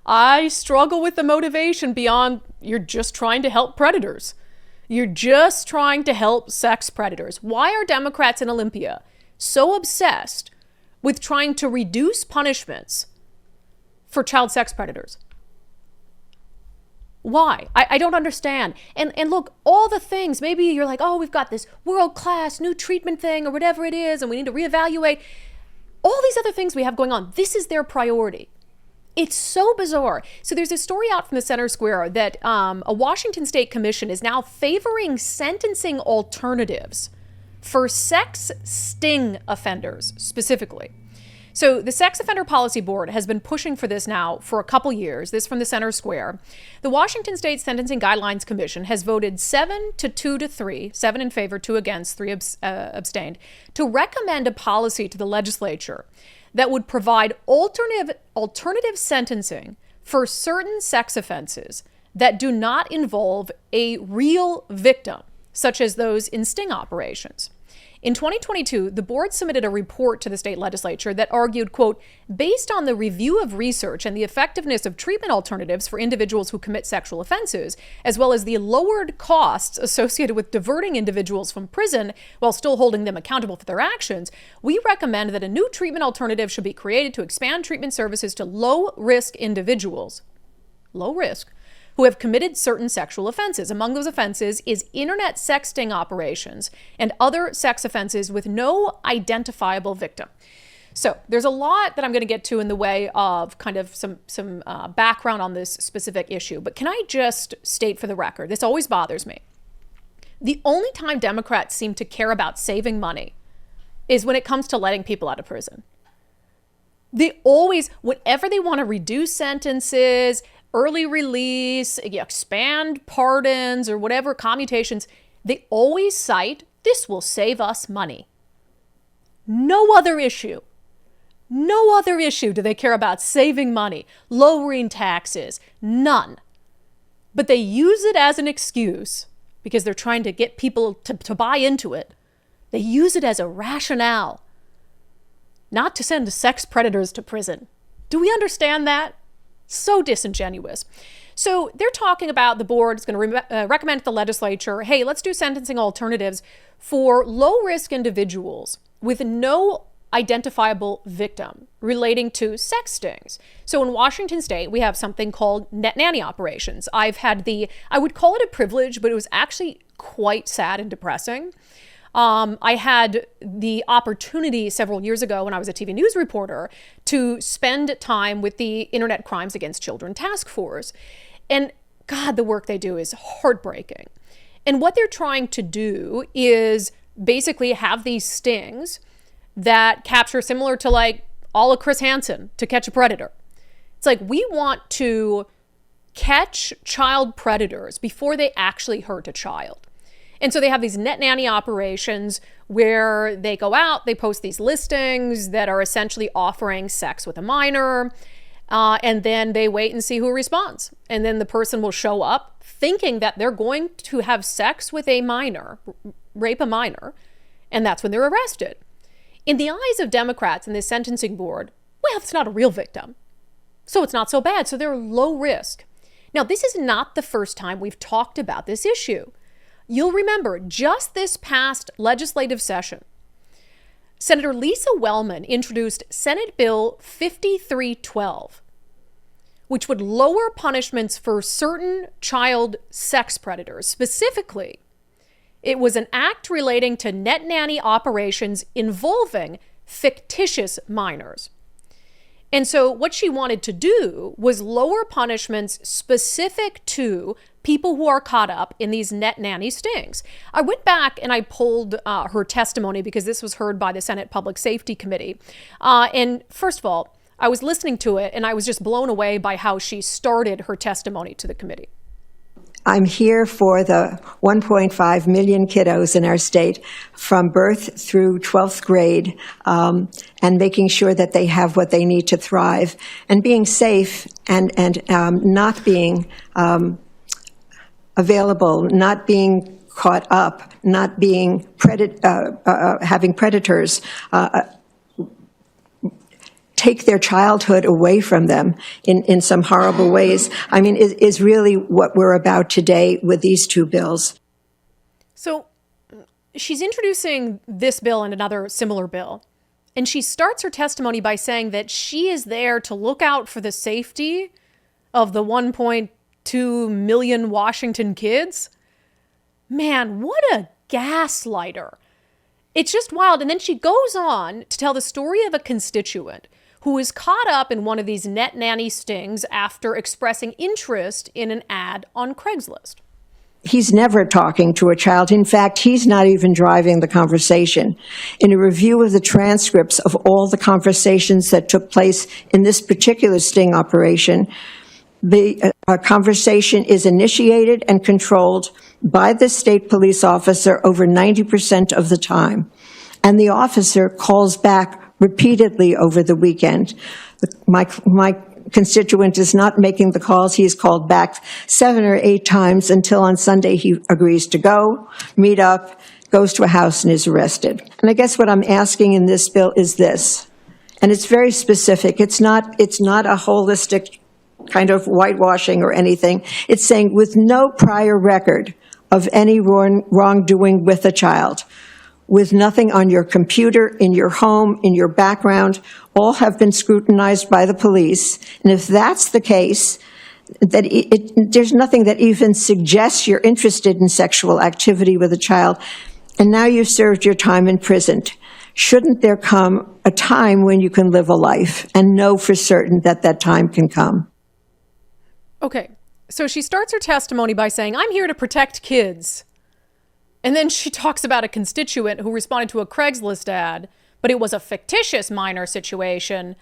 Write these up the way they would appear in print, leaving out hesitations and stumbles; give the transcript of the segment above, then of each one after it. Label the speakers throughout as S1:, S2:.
S1: I struggle with the motivation beyond you're just trying to help predators. You're just trying to help sex predators. Why are Democrats in Olympia so obsessed with trying to reduce punishments for child sex predators? Why? I don't understand. And look, all the things, maybe you're like, oh, we've got this world-class new treatment thing or whatever it is, and we need to reevaluate. All these other things we have going on, this is their priority. It's so bizarre. So there's a story out from the Center Square that a Washington State commission is now favoring sentencing alternatives for sex sting offenders specifically. So the Sex Offender Policy Board has been pushing for this now for a couple years. This from the Center Square. The Washington State Sentencing Guidelines Commission has voted 7 to 2 to 3, 7 in favor, 2 against, 3 abstained, to recommend a policy to the legislature that would provide alternative sentencing for certain sex offenses that do not involve a real victim, such as those in sting operations. In 2022, the board submitted a report to the state legislature that argued, quote, based on the review of research and the effectiveness of treatment alternatives for individuals who commit sexual offenses, as well as the lowered costs associated with diverting individuals from prison while still holding them accountable for their actions, we recommend that a new treatment alternative should be created to expand treatment services to low-risk individuals. Low risk. Who have committed certain sexual offenses. Among those offenses is internet sex sting operations and other sex offenses with no identifiable victim. So there's a lot that I'm going to get to in the way of kind of some background on this specific issue. But can I just state for the record, this always bothers me. The only time Democrats seem to care about saving money is when it comes to letting people out of prison. They always, whenever they want to reduce sentences, early release, expand pardons, or whatever commutations, they always cite, this will save us money. No other issue do they care about saving money, lowering taxes, none. But they use it as an excuse because they're trying to get people to buy into it. They use it as a rationale not to send sex predators to prison. Do we understand that? So disingenuous. So they're talking about the board is going to recommend to the legislature, hey, let's do sentencing alternatives for low-risk individuals with no identifiable victim relating to sex stings. So in Washington State, we have something called net nanny operations. I would call it a privilege, but it was actually quite sad and depressing. I had the opportunity several years ago when I was a TV news reporter to spend time with the Internet Crimes Against Children Task Force. And God, the work they do is heartbreaking. And what they're trying to do is basically have these stings that capture similar to like a la Chris Hansen, To Catch a Predator. It's like we want to catch child predators before they actually hurt a child. And so they have these net nanny operations where they go out, they post these listings that are essentially offering sex with a minor, and then they wait and see who responds. And then the person will show up thinking that they're going to have sex with a minor, rape a minor, and that's when they're arrested. In the eyes of Democrats in this sentencing board, well, it's not a real victim, so it's not so bad, so they're low risk. Now, this is not the first time we've talked about this issue. You'll remember just this past legislative session, Senator Lisa Wellman introduced Senate Bill 5312, which would lower punishments for certain child sex predators. Specifically, it was an act relating to net nanny operations involving fictitious minors. And so what she wanted to do was lower punishments specific to people who are caught up in these net nanny stings. I went back and I pulled her testimony because this was heard by the Senate Public Safety Committee. And first of all, I was listening to it and I was just blown away by how she started her testimony to the committee.
S2: I'm here for the 1.5 million kiddos in our state from birth through 12th grade, and making sure that they have what they need to thrive, and being safe and not being available, not being caught up, not being having predators. take their childhood away from them in some horrible ways, I mean, is really what we're about today with these two bills.
S1: So she's introducing this bill and another similar bill. And she starts her testimony by saying that she is there to look out for the safety of the 1.2 million Washington kids. Man, what a gaslighter. It's just wild. And then she goes on to tell the story of a constituent who is caught up in one of these net nanny stings after expressing interest in an ad on Craigslist.
S2: He's never talking to a child. In fact, he's not even driving the conversation. In a review of the transcripts of all the conversations that took place in this particular sting operation, the conversation is initiated and controlled by the state police officer over 90% of the time. And the officer calls back repeatedly over the weekend. My constituent is not making the calls. He's called back 7 or 8 times until on Sunday he agrees to go, meet up, goes to a house and is arrested. And I guess what I'm asking in this bill is this, and it's very specific. It's not a holistic kind of whitewashing or anything. It's saying with no prior record of any wrongdoing with a child, with nothing on your computer, in your home, in your background, all have been scrutinized by the police. And if that's the case, that there's nothing that even suggests you're interested in sexual activity with a child, and now you've served your time in prison. Shouldn't there come a time when you can live a life and know for certain that that time can come?
S1: Okay, so she starts her testimony by saying, I'm here to protect kids. And then she talks about a constituent who responded to a Craigslist ad, but it was a fictitious minor situation,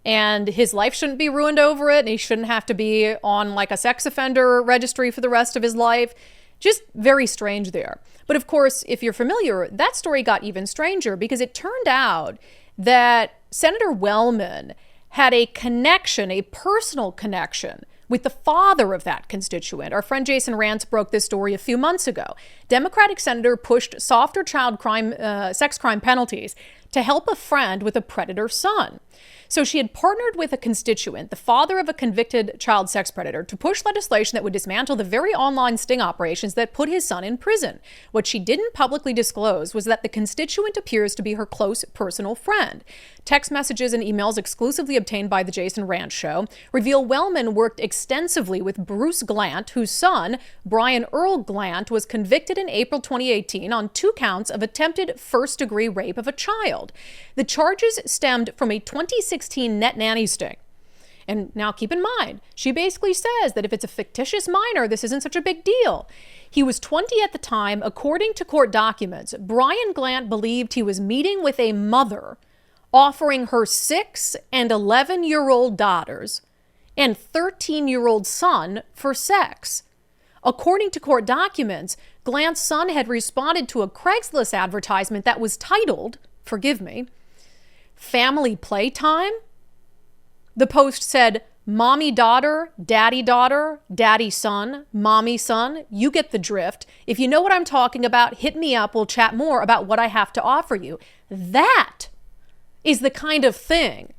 S1: and his life shouldn't be ruined over it, and he shouldn't have to be on like a sex offender registry for the rest of his life. Just very strange there. But of course, if you're familiar, that story got even stranger because it turned out that Senator Wellman had a connection, a personal connection with the father of that constituent. Our friend Jason Rantz broke this story a few months ago. Democratic senator pushed softer child crime, sex crime penalties to help a friend with a predator son. So she had partnered with a constituent, the father of a convicted child sex predator, to push legislation that would dismantle the very online sting operations that put his son in prison. What she didn't publicly disclose was that the constituent appears to be her close personal friend. Text messages and emails exclusively obtained by the Jason Rantz Show reveal Wellman worked extensively with Bruce Glant, whose son, Brian Earl Glant, was convicted in April 2018 on 2 counts of attempted first-degree rape of a child. The charges stemmed from a 2016 net nanny sting. And now keep in mind, she basically says that if it's a fictitious minor, this isn't such a big deal. He was 20 at the time. According to court documents, Brian Glant believed he was meeting with a mother, offering her 6 and 11-year-old daughters and 13-year-old son for sex. According to court documents, Glant's son had responded to a Craigslist advertisement that was titled, forgive me, Family Playtime. The post said, Mommy daughter, daddy son, mommy son, you get the drift. If you know what I'm talking about, hit me up. We'll chat more about what I have to offer you. That is the kind of thing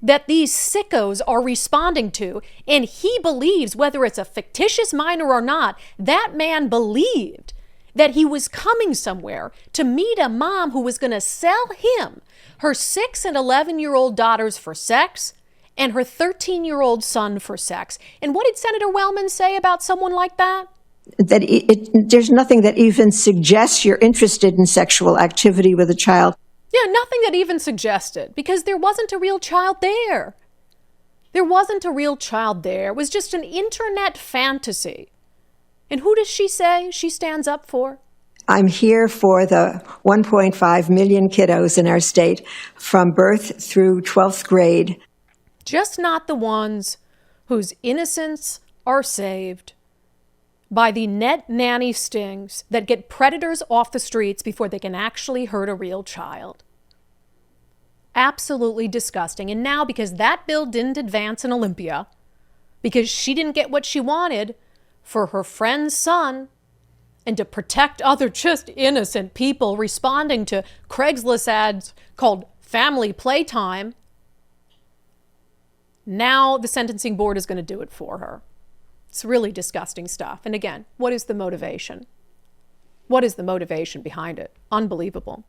S1: that these sickos are responding to. And he believes, whether it's a fictitious minor or not, that man believed that he was coming somewhere to meet a mom who was going to sell him her 6 and 11-year-old daughters for sex and her 13-year-old son for sex. And what did Senator Wellman say about someone like that?
S2: That there's nothing that even suggests you're interested in sexual activity with a child.
S1: Yeah, nothing that even suggested, because there wasn't a real child there. There wasn't a real child there. It was just an internet fantasy. And who does she say she stands up for?
S2: I'm here for the 1.5 million kiddos in our state from birth through 12th grade.
S1: Just not the ones whose innocence are saved by the net nanny stings that get predators off the streets before they can actually hurt a real child. Absolutely disgusting. And now, because that bill didn't advance in Olympia, because she didn't get what she wanted for her friend's son, and to protect other just innocent people responding to Craigslist ads called Family Playtime, Now the sentencing board is going to do it for her. It's really disgusting stuff. And again, what is the motivation? What is the motivation behind it? Unbelievable.